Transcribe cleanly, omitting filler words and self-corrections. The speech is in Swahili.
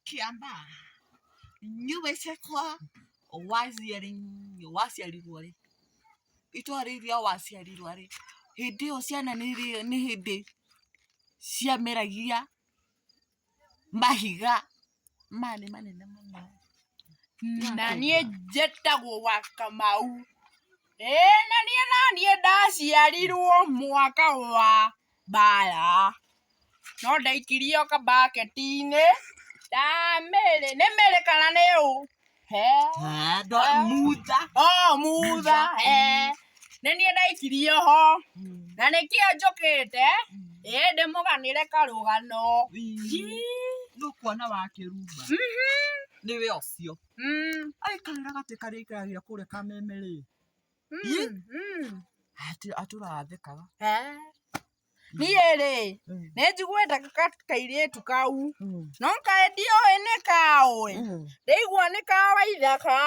Kiamba. Nyume sekwa. Waciarirwo ri. Itwara iria waciarirwo ri. Hindi o ciana ni hindi ciameragia mahiga manene muno. Na niĩ njĩtagwo wa Kamau. Na niĩ ndaciarirwo mwaka wa mbara. No ndaikirio kabaketi-inĩ. Nĩ Mĩrĩ kana nĩ ũ? Mutha. Nĩ niĩ ndaikirio ho. Na nĩkĩo njũkĩte ndĩmũganĩre karũgano. Nũkuona wakĩrumba. Nĩwe ũcio. Aikarĩra gatĩ karĩa aikaragĩra kũrĩa Kameme rĩ. Atũrathekaga. Niĩ rĩ, nĩ njiguĩte kairĩtu kau. No kaĩ ndiũĩ nĩ kaũĩ. Ndaigua nĩ ka Waithaka.